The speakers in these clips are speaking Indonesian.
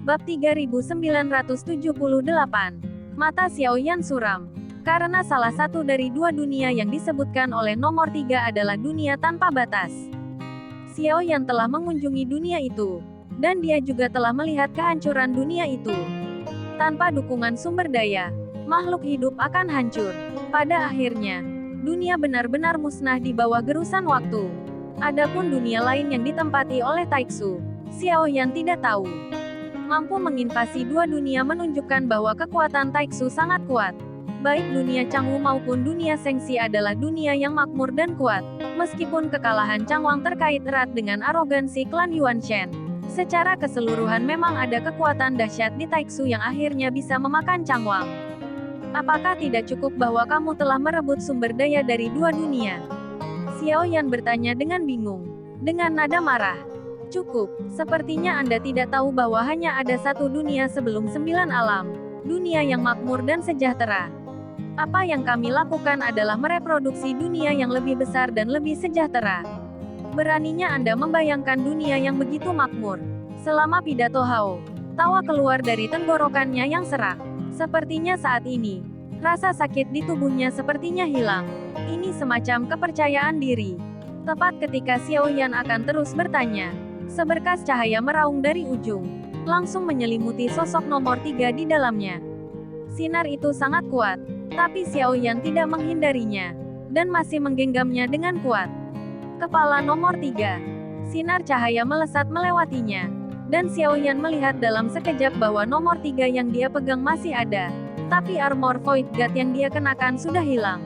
Bab 3978. Mata Xiaoyan suram. Karena salah satu dari dua dunia yang disebutkan oleh nomor 3 adalah dunia tanpa batas. Xiaoyan telah mengunjungi dunia itu. Dan dia juga telah melihat kehancuran dunia itu. Tanpa dukungan sumber daya, makhluk hidup akan hancur. Pada akhirnya, dunia benar-benar musnah di bawah gerusan waktu. Adapun dunia lain yang ditempati oleh Taixu, Xiaoyan tidak tahu. Mampu menginvasi dua dunia menunjukkan bahwa kekuatan Taixu sangat kuat. Baik dunia Changwu maupun dunia Shengxi adalah dunia yang makmur dan kuat. Meskipun kekalahan Changwang terkait erat dengan arogansi klan Yuanshen, secara keseluruhan memang ada kekuatan dahsyat di Taixu yang akhirnya bisa memakan Changwang. Apakah tidak cukup bahwa kamu telah merebut sumber daya dari dua dunia? Xiaoyan bertanya dengan bingung. Dengan nada marah. Cukup, sepertinya Anda tidak tahu bahwa hanya ada satu dunia sebelum 9 alam. Dunia yang makmur dan sejahtera. Apa yang kami lakukan adalah mereproduksi dunia yang lebih besar dan lebih sejahtera. Beraninya Anda membayangkan dunia yang begitu makmur. Selama pidato Hao, tawa keluar dari tenggorokannya yang serak. Sepertinya saat ini, rasa sakit di tubuhnya sepertinya hilang. Ini semacam kepercayaan diri. Tepat ketika Xiaoyan akan terus bertanya, seberkas cahaya meraung dari ujung, langsung menyelimuti sosok nomor 3 di dalamnya. Sinar itu sangat kuat, tapi Xiaoyan tidak menghindarinya, dan masih menggenggamnya dengan kuat. Kepala nomor 3. Sinar cahaya melesat melewatinya, dan Xiaoyan melihat dalam sekejap bahwa nomor 3 yang dia pegang masih ada, tapi armor Void Guard yang dia kenakan sudah hilang.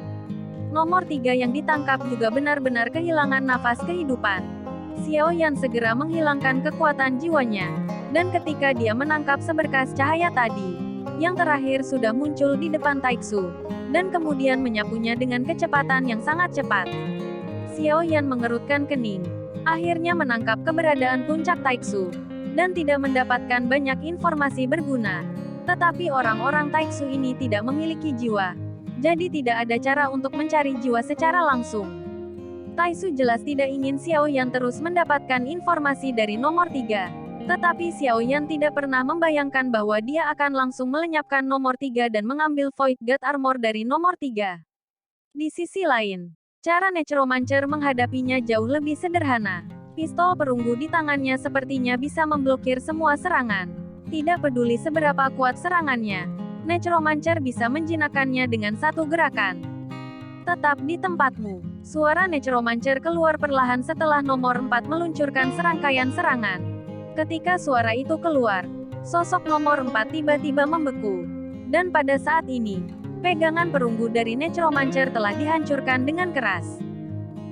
Nomor 3 yang ditangkap juga benar-benar kehilangan nafas kehidupan. Xiaoyan segera menghilangkan kekuatan jiwanya, dan ketika dia menangkap seberkas cahaya tadi, yang terakhir sudah muncul di depan Taixu, dan kemudian menyapunya dengan kecepatan yang sangat cepat. Xiaoyan mengerutkan kening, akhirnya menangkap keberadaan puncak Taixu, dan tidak mendapatkan banyak informasi berguna. Tetapi orang-orang Taixu ini tidak memiliki jiwa, jadi tidak ada cara untuk mencari jiwa secara langsung. Taixu jelas tidak ingin Xiaoyan terus mendapatkan informasi dari nomor 3. Tetapi Xiaoyan tidak pernah membayangkan bahwa dia akan langsung melenyapkan nomor 3 dan mengambil Void Guard Armor dari nomor 3. Di sisi lain, cara Necromancer menghadapinya jauh lebih sederhana. Pistol perunggu di tangannya sepertinya bisa memblokir semua serangan. Tidak peduli seberapa kuat serangannya, Necromancer bisa menjinakkannya dengan satu gerakan. Tetap di tempatmu. Suara Necromancer keluar perlahan setelah nomor 4 meluncurkan serangkaian serangan. Ketika suara itu keluar, sosok nomor 4 tiba-tiba membeku. Dan pada saat ini, pegangan perunggu dari Necromancer telah dihancurkan dengan keras.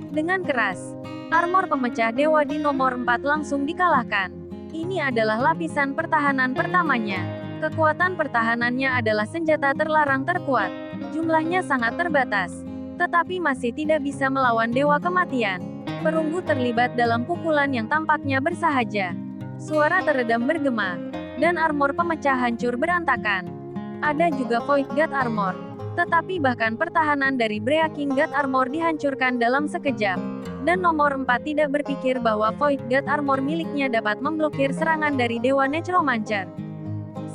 Dengan keras, armor pemecah dewa di nomor 4 langsung dikalahkan. Ini adalah lapisan pertahanan pertamanya. Kekuatan pertahanannya adalah senjata terlarang terkuat. Jumlahnya sangat terbatas, tetapi masih tidak bisa melawan dewa kematian. Perunggu terlibat dalam pukulan yang tampaknya bersahaja. Suara teredam bergema, dan armor pemecah hancur berantakan. Ada juga Void Guard Armor, tetapi bahkan pertahanan dari Breaking Guard Armor dihancurkan dalam sekejap. Dan nomor 4 tidak berpikir bahwa Void Guard Armor miliknya dapat memblokir serangan dari Dewa Necromancer.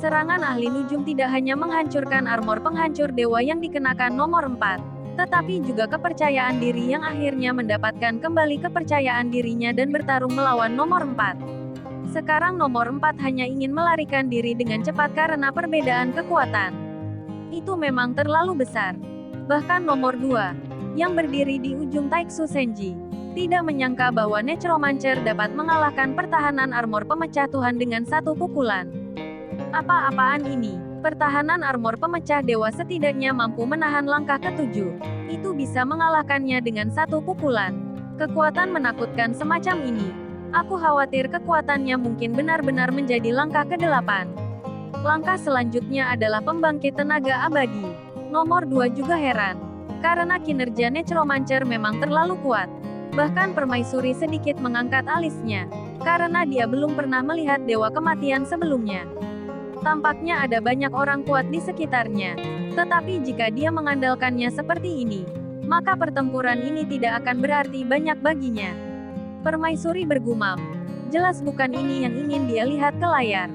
Serangan ahli nujum tidak hanya menghancurkan armor penghancur dewa yang dikenakan nomor 4, tetapi juga kepercayaan diri yang akhirnya mendapatkan kembali kepercayaan dirinya dan bertarung melawan nomor 4. Sekarang nomor 4 hanya ingin melarikan diri dengan cepat karena perbedaan kekuatan. Itu memang terlalu besar. Bahkan nomor 2, yang berdiri di ujung Taixu Senji, tidak menyangka bahwa Necromancer dapat mengalahkan pertahanan armor pemecah Tuhan dengan satu pukulan. Apa-apaan ini? Pertahanan armor pemecah dewa setidaknya mampu menahan langkah ke-7. Itu bisa mengalahkannya dengan satu pukulan. Kekuatan menakutkan semacam ini. Aku khawatir kekuatannya mungkin benar-benar menjadi langkah ke-8. Langkah selanjutnya adalah pembangkit tenaga abadi. Nomor 2 juga heran. Karena kinerja Necromancer memang terlalu kuat. Bahkan permaisuri sedikit mengangkat alisnya. Karena dia belum pernah melihat dewa kematian sebelumnya. Tampaknya ada banyak orang kuat di sekitarnya. Tetapi jika dia mengandalkannya seperti ini, maka pertempuran ini tidak akan berarti banyak baginya. Permaisuri bergumam. Jelas bukan ini yang ingin dia lihat ke layar.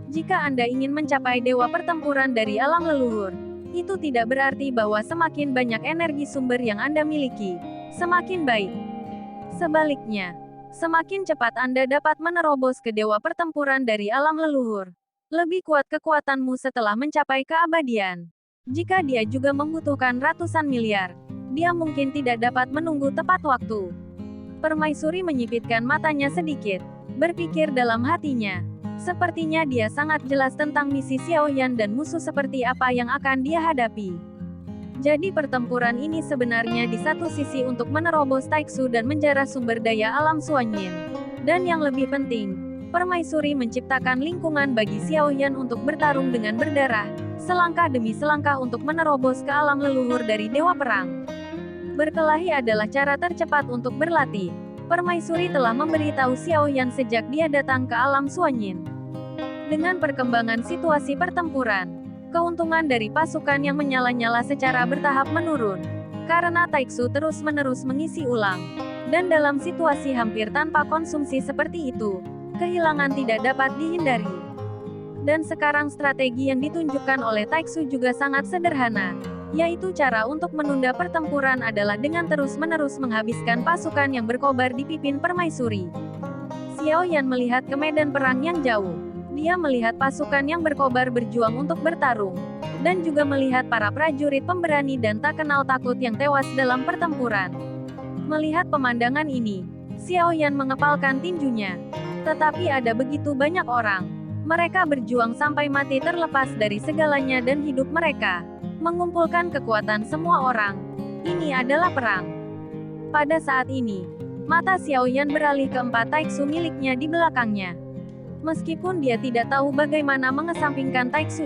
Jika Anda ingin mencapai dewa pertempuran dari alam leluhur, itu tidak berarti bahwa semakin banyak energi sumber yang Anda miliki, semakin baik. Sebaliknya, semakin cepat Anda dapat menerobos ke dewa pertempuran dari alam leluhur, lebih kuat kekuatanmu setelah mencapai keabadian. Jika dia juga membutuhkan ratusan miliar, dia mungkin tidak dapat menunggu tepat waktu. Permaisuri menyipitkan matanya sedikit, berpikir dalam hatinya. Sepertinya dia sangat jelas tentang misi Xiaoyan dan musuh seperti apa yang akan dia hadapi. Jadi pertempuran ini sebenarnya di satu sisi untuk menerobos Taiksu dan menjarah sumber daya alam Suanyin. Dan yang lebih penting, Permaisuri menciptakan lingkungan bagi Xiaoyan untuk bertarung dengan berdarah, selangkah demi selangkah untuk menerobos ke alam leluhur dari Dewa Perang. Berkelahi adalah cara tercepat untuk berlatih. Permaisuri telah memberitahu Xiaoyan sejak dia datang ke alam Suanyin. Dengan perkembangan situasi pertempuran, keuntungan dari pasukan yang menyala-nyala secara bertahap menurun, karena Taiksu terus-menerus mengisi ulang. Dan dalam situasi hampir tanpa konsumsi seperti itu, kehilangan tidak dapat dihindari. Dan sekarang strategi yang ditunjukkan oleh Taiksu juga sangat sederhana, yaitu cara untuk menunda pertempuran adalah dengan terus-menerus menghabiskan pasukan yang berkobar dipimpin Permaisuri. Xiaoyan melihat ke medan perang yang jauh. Dia melihat pasukan yang berkobar berjuang untuk bertarung, dan juga melihat para prajurit pemberani dan tak kenal takut yang tewas dalam pertempuran. Melihat pemandangan ini, Xiaoyan mengepalkan tinjunya. Tetapi ada begitu banyak orang. Mereka berjuang sampai mati terlepas dari segalanya dan hidup mereka. Mengumpulkan kekuatan semua orang. Ini adalah perang. Pada saat ini, mata Xiaoyan beralih ke 4 Taiksu miliknya di belakangnya. Meskipun dia tidak tahu bagaimana mengesampingkan Taiksu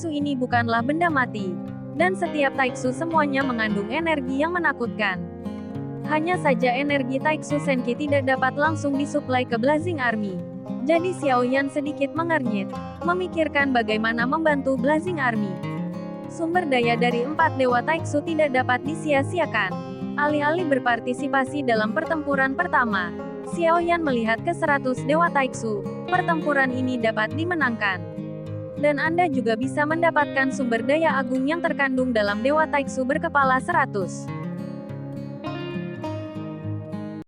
ini bukanlah benda mati. Dan setiap Taiksu semuanya mengandung energi yang menakutkan. Hanya saja energi Taiksu Senki tidak dapat langsung disuplai ke Blazing Army. Jadi Xiaoyan sedikit mengernyit, memikirkan bagaimana membantu Blazing Army. Sumber daya dari 4 dewa Taiksu tidak dapat disia-siakan. Alih-alih berpartisipasi dalam pertempuran pertama, Xiaoyan melihat ke 100 dewa Taiksu, pertempuran ini dapat dimenangkan. Dan Anda juga bisa mendapatkan sumber daya agung yang terkandung dalam dewa Taiksu berkepala 100.